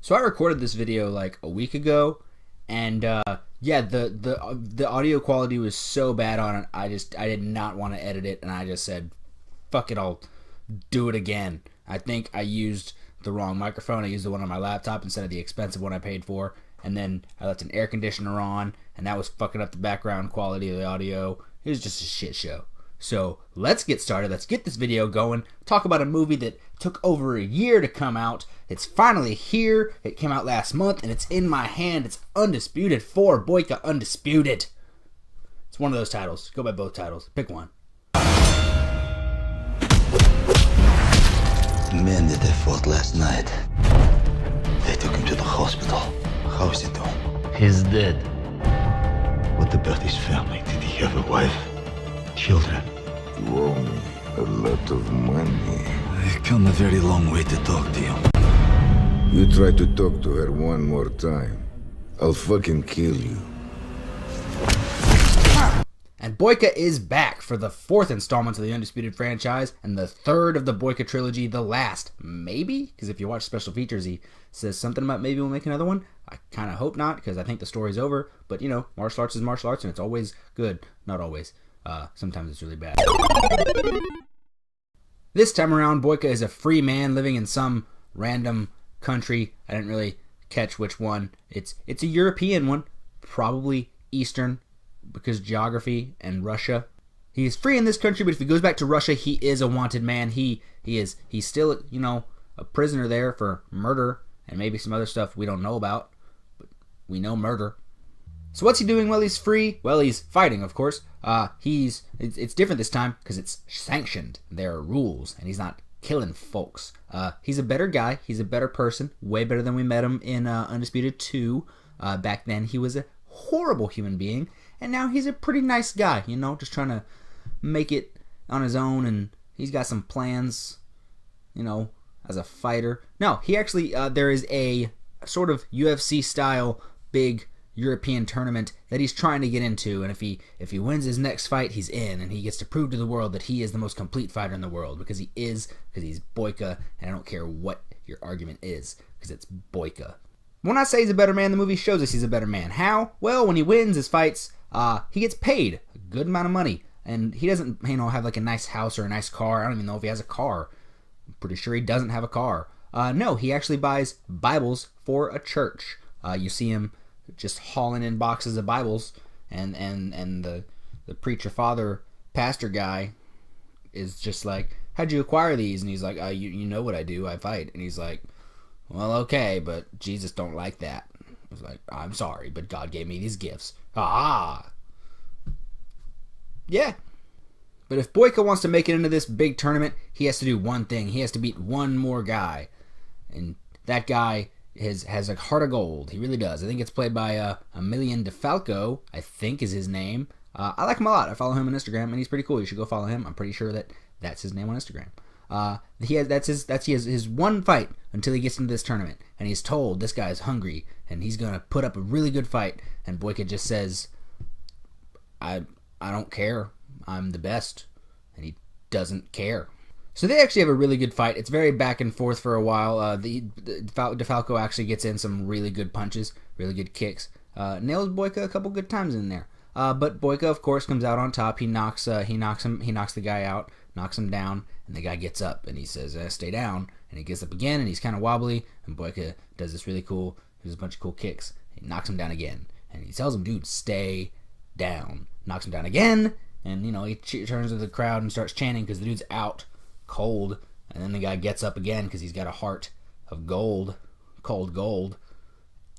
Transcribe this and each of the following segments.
So I recorded this video like a week ago, and yeah, the audio quality was so bad on it. I did not want to edit it, and I just said, fuck it, I'll do it again. I think I used the wrong microphone. I used the one on my laptop instead of the expensive one I paid for, and then I left an air conditioner on, and that was fucking up the background quality of the audio. It was just a shit show. So let's get started. Let's get this video going. Talk about a movie that took over a year to come out. It's finally here. It came out last month, and it's in my hand. It's Undisputed 4, Boyka Undisputed. It's one of those titles. Go by both titles. Pick one. The man that they fought last night, they took him to the hospital. How is he doing? He's dead. What about his family? Did he have a wife? Children? You owe me a lot of money. I've come a very long way to talk to you. You try to talk to her one more time, I'll fucking kill you. And Boyka is back for the 4th installment of the Undisputed franchise, and the 3rd of the Boyka trilogy, the last. Maybe? Because if you watch special features, he says something about maybe we'll make another one. I kind of hope not, because I think the story's over. But, you know, martial arts is martial arts, and it's always good. Not always. Sometimes it's really bad. This time around, Boyka is a free man living in some random country. I didn't really catch which one. It's a European one, probably Eastern, because geography and Russia. He is free in this country, but if he goes back to Russia, he is a wanted man. He's still, you know, a prisoner there for murder and maybe some other stuff we don't know about, but we know murder. So what's he doing while he's free? Well, he's fighting, of course. It's different this time because it's sanctioned. There are rules, and he's not killing folks. He's a better guy. He's a better person. Way better than we met him in Undisputed 2. Back then, he was a horrible human being, and now he's a pretty nice guy, you know, just trying to make it on his own, and he's got some plans, you know, as a fighter. No, he actually, there is a sort of UFC-style big European tournament that he's trying to get into, and if he wins his next fight, he's in, and he gets to prove to the world that he is the most complete fighter in the world, because he's Boyka, and I don't care what your argument is, because it's Boyka. When I say he's a better man, the movie shows us he's a better man. How? Well, when he wins his fights, he gets paid a good amount of money, and he doesn't, you know, have like a nice house or a nice car. I don't even know if he has a car. I'm pretty sure he doesn't have a car. No, he actually buys Bibles for a church. You see him just hauling in boxes of Bibles, and the preacher father pastor guy is just like, how'd you acquire these? And he's like, you know what I do, I fight. And he's like, well, okay, but Jesus don't like that. I was like, I'm sorry, but God gave me these gifts. Yeah. But if Boyka wants to make it into this big tournament, he has to do one thing. He has to beat one more guy, and that guy has a heart of gold. He really does. I think it's played by Emilian DeFalco, I think is his name. I like him a lot. I follow him on Instagram, and he's pretty cool. You should go follow him. I'm pretty sure that's his name on Instagram. He has his one fight until he gets into this tournament, and he's told this guy is hungry, and he's gonna put up a really good fight. And Boyka just says, I don't care. I'm the best, and he doesn't care. So they actually have a really good fight. It's very back and forth for a while. The DeFalco actually gets in some really good punches, really good kicks. Nails Boyka a couple good times in there. But Boyka, of course, comes out on top. He knocks the guy out, knocks him down, and the guy gets up and he says, "Stay down." And he gets up again, and he's kind of wobbly. And Boyka does this really cool. There's a bunch of cool kicks. He knocks him down again, and he tells him, "Dude, stay down." Knocks him down again, and you know he turns to the crowd and starts chanting because the dude's out cold. And then the guy gets up again because he's got a heart of gold, cold gold.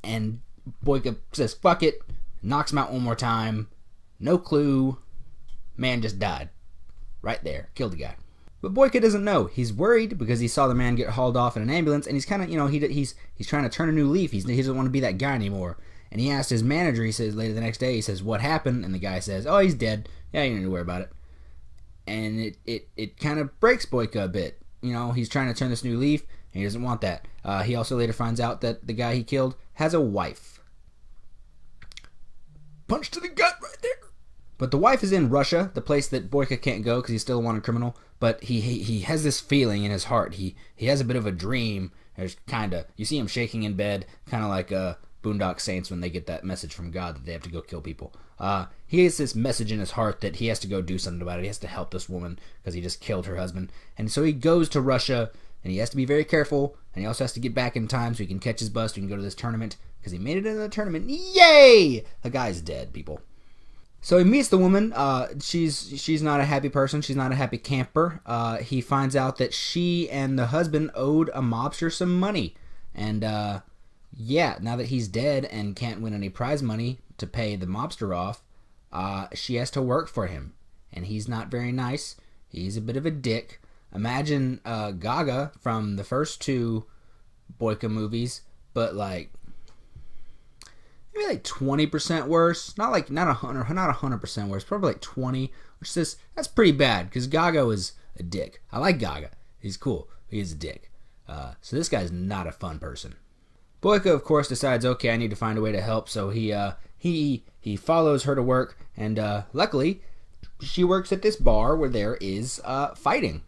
And Boyka says, "Fuck it," knocks him out one more time. No clue. Man just died. Right there. Killed the guy. But Boyka doesn't know. He's worried because he saw the man get hauled off in an ambulance, and he's kind of, you know, he's trying to turn a new leaf. He doesn't want to be that guy anymore. And he asked his manager, he says, later the next day, he says, "What happened?" And the guy says, "Oh, he's dead. Yeah, you don't need to worry about it." And it kind of breaks Boyka a bit. You know, he's trying to turn this new leaf, and he doesn't want that. He also later finds out that the guy he killed has a wife. Punch to the gut right there. But the wife is in Russia, the place that Boyka can't go because he's still a wanted criminal. But he has this feeling in his heart. He has a bit of a dream, There's you see him shaking in bed, kind of like Boondock Saints when they get that message from God that they have to go kill people. He has this message in his heart that he has to go do something about it. He has to help this woman because he just killed her husband. And so he goes to Russia, and he has to be very careful, and he also has to get back in time so he can catch his bus, so he can go to this tournament, because he made it into the tournament. Yay! The guy's dead, people. So he meets the woman. She's not a happy person. She's not a happy camper. He finds out that she and the husband owed a mobster some money. And, now that he's dead and can't win any prize money to pay the mobster off, she has to work for him. And he's not very nice. He's a bit of a dick. Imagine Gaga from the first two Boyka movies, but maybe 20% worse. Not 100% worse. Probably 20, which is that's pretty bad because Gaga was a dick. I like Gaga. He's cool. He's a dick. So this guy's not a fun person. Boyka, of course, decides, okay, I need to find a way to help. So he follows her to work, and luckily, she works at this bar where there is fighting.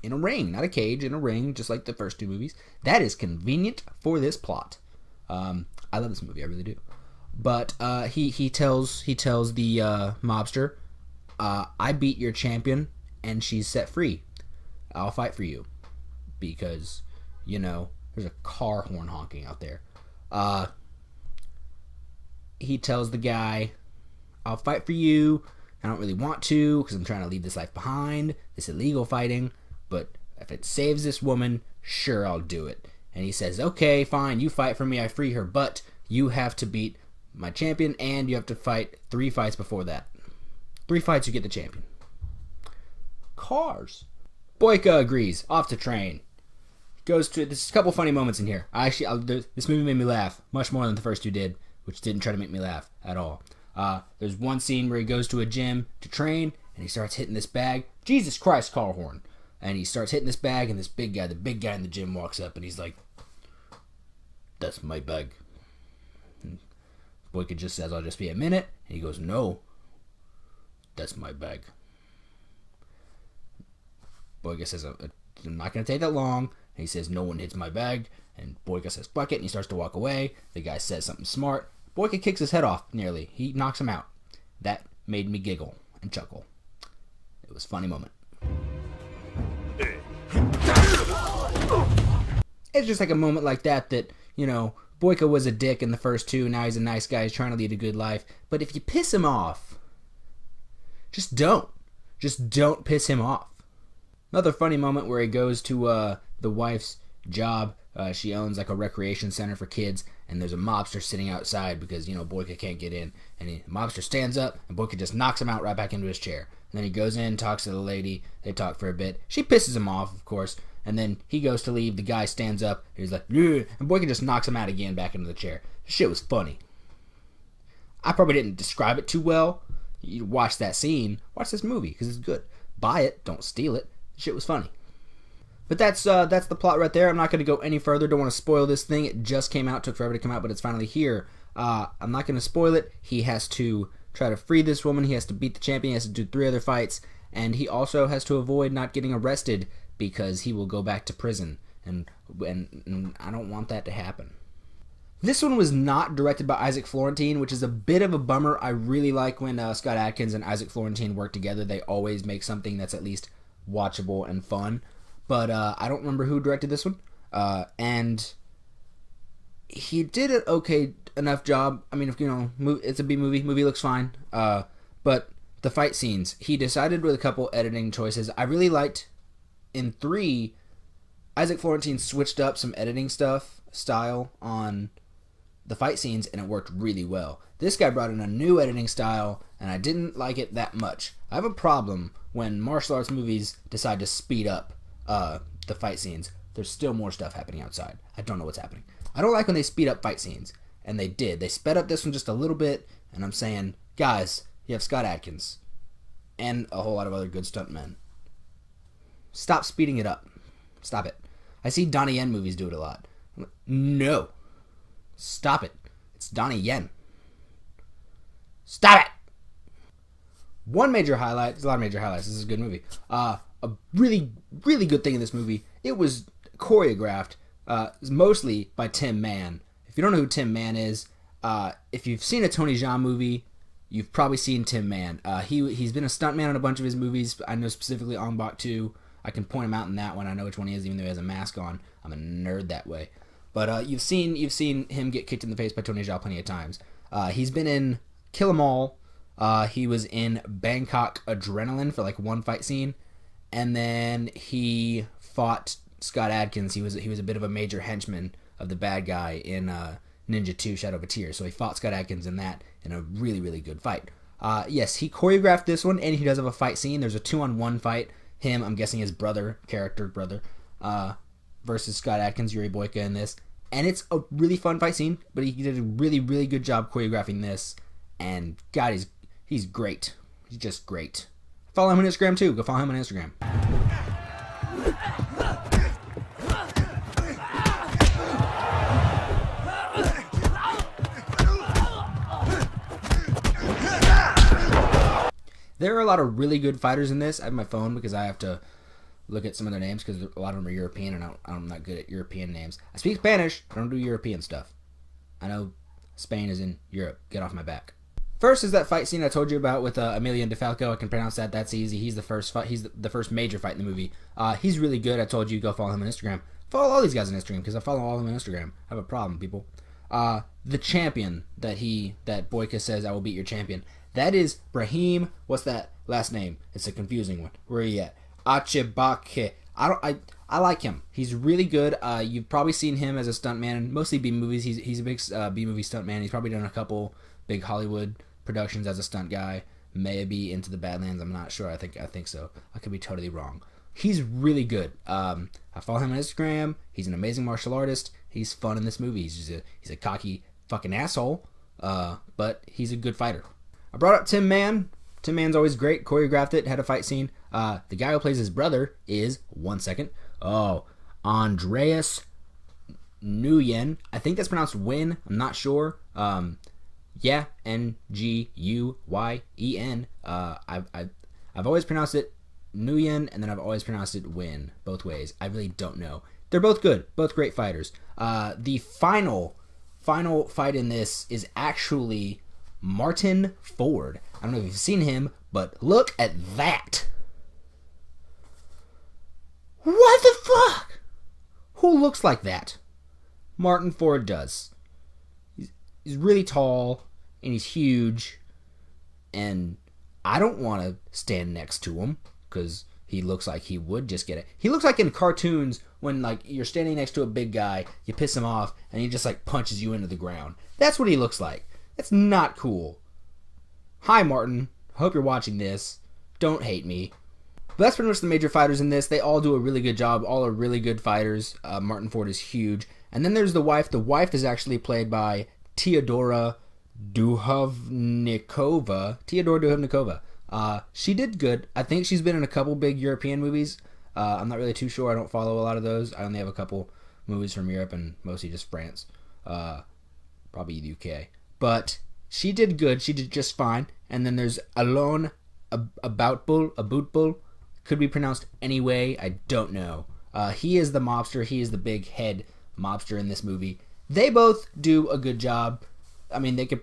In a ring, not a cage, in a ring, just like the first two movies. That is convenient for this plot. I love this movie, I really do. But he tells the mobster, I beat your champion and she's set free. I'll fight for you. Because, there's a car horn honking out there. He tells the guy, I'll fight for you. I don't really want to because I'm trying to leave this life behind, this illegal fighting. But if it saves this woman, sure, I'll do it. And he says, okay, fine, you fight for me, I free her, but you have to beat my champion, and you have to fight 3 fights before that. 3 fights, you get the champion. Cars. Boyka agrees, off to train. There's a couple funny moments in here. This movie made me laugh, much more than the first two did, which didn't try to make me laugh at all. There's one scene where he goes to a gym to train, and he starts hitting this bag. Jesus Christ, car horn. And he starts hitting this bag, and the big guy in the gym walks up, and he's like, that's my bag. And Boyka just says, I'll just be a minute. And he goes, no, that's my bag. Boyka says, I'm not going to take that long. And he says, no one hits my bag. And Boyka says, fuck it, and he starts to walk away. The guy says something smart. Boyka kicks his head off, nearly. He knocks him out. That made me giggle and chuckle. It was a funny moment. It's just like a moment like that, Boyka was a dick in the first two, now he's a nice guy, he's trying to lead a good life. But if you piss him off, just don't. Just don't piss him off. Another funny moment where he goes to the wife's job. She owns a recreation center for kids, and there's a mobster sitting outside because, Boyka can't get in. And the mobster stands up, and Boyka just knocks him out right back into his chair. And then he goes in, talks to the lady. They talk for a bit. She pisses him off, of course. And then he goes to leave. The guy stands up. And he's like, ugh, and Boyka just knocks him out again back into the chair. The shit was funny. I probably didn't describe it too well. You watch that scene. Watch this movie because it's good. Buy it. Don't steal it. The shit was funny. But that's the plot right there. I'm not going to go any further. Don't want to spoil this thing. It just came out. Took forever to come out, but it's finally here. I'm not going to spoil it. He has to try to free this woman. He has to beat the champion. He has to do 3 other fights. And he also has to avoid not getting arrested because he will go back to prison. And I don't want that to happen. This one was not directed by Isaac Florentine, which is a bit of a bummer. I really like when Scott Adkins and Isaac Florentine work together. They always make something that's at least watchable and fun. But I don't remember who directed this one. And he did an okay enough job. I mean, if it's a B movie. Movie looks fine. But the fight scenes, he decided with a couple editing choices. I really liked in 3, Isaac Florentine switched up some editing style on the fight scenes, and it worked really well. This guy brought in a new editing style, and I didn't like it that much. I have a problem when martial arts movies decide to speed up the fight scenes. There's still more stuff happening outside. I don't know what's happening. I don't like when they speed up fight scenes, and they did. They sped up this one just a little bit, and I'm saying, guys, you have Scott Adkins and a whole lot of other good stuntmen. Stop speeding it up. Stop it. I see Donnie Yen movies do it a lot. No. Stop it. It's Donnie Yen. Stop it! One major highlight. There's a lot of major highlights. This is a good movie. A really, really good thing in this movie. It was choreographed mostly by Tim Mann. If you don't know who Tim Mann is, if you've seen a Tony Jaa movie, you've probably seen Tim Mann. He's been a stuntman in a bunch of his movies. I know specifically Ong Bak 2. I can point him out in that one. I know which one he is, even though he has a mask on. I'm a nerd that way. But you've seen him get kicked in the face by Tony Jaa plenty of times. He's been in Kill 'Em All. He was in Bangkok Adrenaline for like one fight scene, and then he fought Scott Adkins. He was a bit of a major henchman of the bad guy in Ninja 2: Shadow of a Tear. So he fought Scott Adkins in that in a really, really good fight. Yes, he choreographed this one, and he does have a fight scene. There's a 2-on-1 fight. Him, I'm guessing his brother, versus Scott Adkins, Yuri Boyka in this. And it's a really fun fight scene, but he did a really, really good job choreographing this. And God, he's great. He's just great. Follow him on Instagram too. Go follow him on Instagram. There are a lot of really good fighters in this. I have my phone because I have to look at some of their names because a lot of them are European, and I'm not good at European names. I speak Spanish. I don't do European stuff. I know Spain is in Europe. Get off my back. First is that fight scene I told you about with Emilio DeFalco. I can pronounce that. That's easy. He's the first fight. He's the first major fight in the movie. He's really good. I told you, go follow him on Instagram. Follow all these guys on Instagram because I follow all of them on Instagram. I have a problem, people. The champion that Boyka says, I will beat your champion. That is Brahim. What's that last name? It's a confusing one. Where are you at? Achibake. I like him. He's really good. You've probably seen him as a stuntman in mostly B movies. He's a big B movie stuntman. He's probably done a couple big Hollywood productions as a stunt guy. Maybe Into the Badlands. I'm not sure. I think so. I could be totally wrong. He's really good. I follow him on Instagram. He's an amazing martial artist. He's fun in this movie. He's a cocky fucking asshole. But he's a good fighter. I brought up Tim Mann. Tim Mann's always great. Choreographed it. Had a fight scene. The guy who plays his brother is, Andreas Nguyen. I think that's pronounced Win. I'm not sure. Yeah, Nguyen. I've always pronounced it Nguyen, and then I've always pronounced it Win. Both ways. I really don't know. They're both good. Both great fighters. The final fight in this is actually Martin Ford. I don't know if you've seen him, but look at that. What the fuck? Who looks like that? Martin Ford does. He's really tall, and he's huge, and I don't want to stand next to him, because he looks like he would just get it. He looks like in cartoons when like you're standing next to a big guy, you piss him off, and he just like punches you into the ground. That's what he looks like. That's not cool. Hi, Martin. Hope you're watching this. Don't hate me. But that's pretty much the major fighters in this. They all do a really good job. All are really good fighters. Martin Ford is huge. And then there's the wife. The wife is actually played by Teodora Duhovnikova. She did good. I think she's been in a couple big European movies. I'm not really too sure. I don't follow a lot of those. I only have a couple movies from Europe and mostly just France. Probably the UK. But she did good. She did just fine. And then there's Alon Aboutbul. Could be pronounced any way. I don't know. He is the mobster. He is the big head mobster in this movie. They both do a good job. I mean, they could,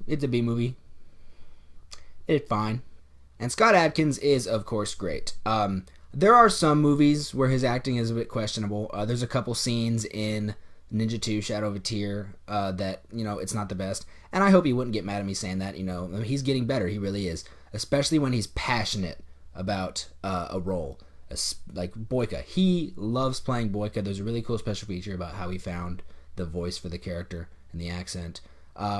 it's a B movie. It's fine. And Scott Adkins is, of course, great. There are some movies where his acting is a bit questionable. There's a couple scenes in Ninja 2: Shadow of a Tear that, it's not the best. And I hope he wouldn't get mad at me saying that. I mean, he's getting better. He really is. Especially when he's passionate about a role. Like Boyka. He loves playing Boyka. There's a really cool special feature about how he found the voice for the character and the accent.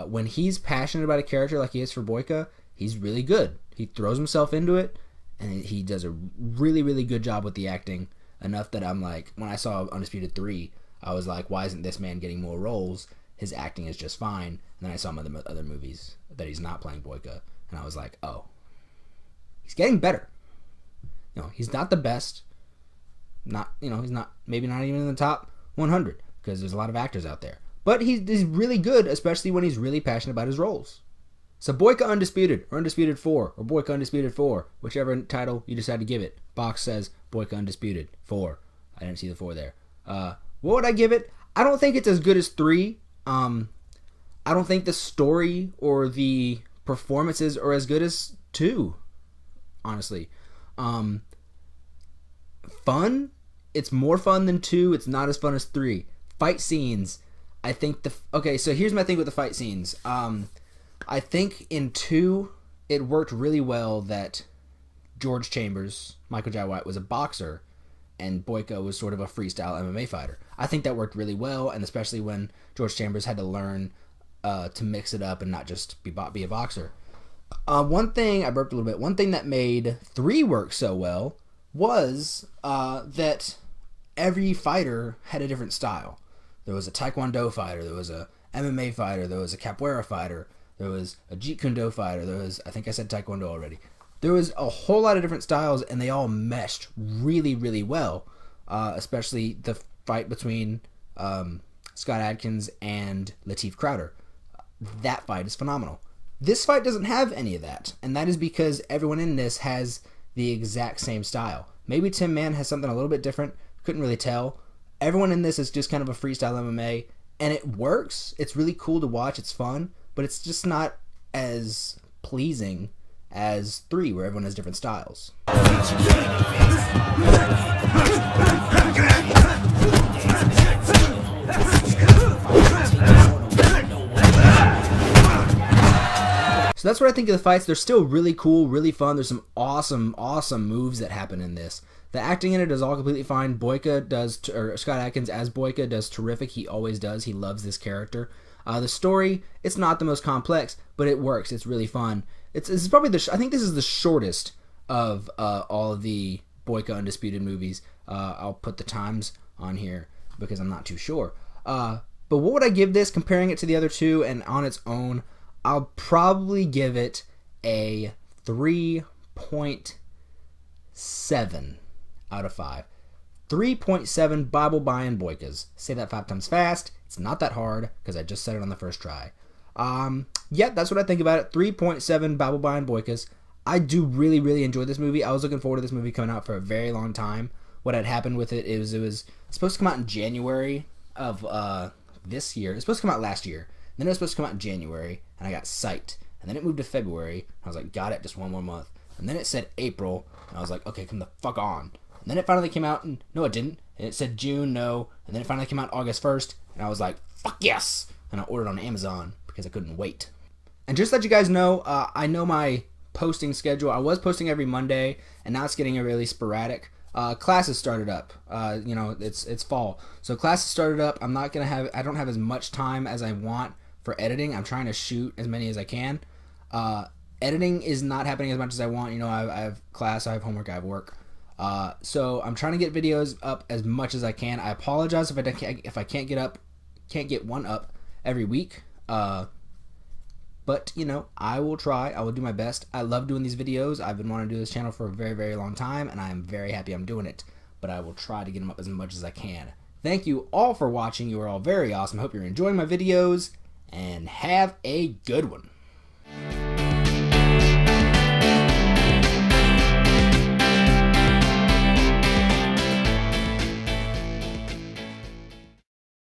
When he's passionate about a character like he is for Boyka, he's really good. He throws himself into it, and he does a really, really good job with the acting. Enough that I'm like, when I saw Undisputed 3, I was like, why isn't this man getting more roles? His acting is just fine. And then I saw him in the other movies that he's not playing Boyka, and I was like, oh, he's getting better. He's not the best. He's not, maybe not even in the top 100, because there's a lot of actors out there. But he's really good, especially when he's really passionate about his roles. So Boyka Undisputed, or Undisputed 4, or Boyka Undisputed 4, whichever title you decide to give it. Box says Boyka Undisputed 4. I didn't see the 4 there. What would I give it? I don't think it's as good as 3. I don't think the story or the performances are as good as 2, honestly. Fun? It's more fun than 2. It's not as fun as 3. Fight scenes. I think okay, so here's my thing with the fight scenes. I think in 2, it worked really well that George Chambers, Michael Jai White, was a boxer, and Boyka was sort of a freestyle MMA fighter. I think that worked really well, and especially when George Chambers had to learn to mix it up and not just be a boxer. One thing, I burped a little bit, one thing that made 3 work so well was that every fighter had a different style. There was a Taekwondo fighter, there was a MMA fighter, there was a Capoeira fighter, there was a Jeet Kune Do fighter, there was, I think I said Taekwondo already. There was a whole lot of different styles, and they all meshed really, really well, especially the fight between Scott Adkins and Lateef Crowder. That fight is phenomenal. This fight doesn't have any of that, and that is because everyone in this has the exact same style. Maybe Tim Mann has something a little bit different, couldn't really tell. Everyone in this is just kind of a freestyle MMA, and it works. It's really cool to watch, it's fun, but it's just not as pleasing as 3, where everyone has different styles. So that's what I think of the fights. They're still really cool, really fun. There's some awesome moves that happen in this. The acting in it is all completely fine. Boyka does, or Scott Adkins as Boyka does terrific. He always does. He loves this character. The story, it's not the most complex, but it works. It's really fun. It's probably I think this is the shortest of all of the Boyka Undisputed movies. I'll put the times on here because I'm not too sure. But what would I give this, comparing it to the other 2 and on its own? I'll probably give it a 3.7 out of 5. 3.7 Bible buying Boykas. Say that 5 times fast. It's not that hard because I just said it on the first try. Yeah, that's what I think about it. 3.7 Bible buying Boykas. I do really, really enjoy this movie. I was looking forward to this movie coming out for a very long time. What had happened with it is it was supposed to come out in January of this year. It was supposed to come out last year. Then it was supposed to come out in January, and I got psyched. And then it moved to February. I was like, got it, just one more month. And then it said April, and I was like, okay, come the fuck on. And then it finally came out, and no, it didn't. And it said June, no. And then it finally came out August 1st, and I was like, fuck yes! And I ordered on Amazon because I couldn't wait. And just to let you guys know, I know my posting schedule. I was posting every Monday, and now it's getting really sporadic. Classes started up. It's fall, so classes started up. I don't have as much time as I want for editing. I'm trying to shoot as many as I can. Editing is not happening as much as I want. I have class, I have homework, I have work. So I'm trying to get videos up as much as I can. I apologize if I can't get one up every week. But I will try. I will do my best. I love doing these videos. I've been wanting to do this channel for a very, very long time, and I am very happy I'm doing it. But I will try to get them up as much as I can. Thank you all for watching. You are all very awesome. I hope you're enjoying my videos, and have a good one.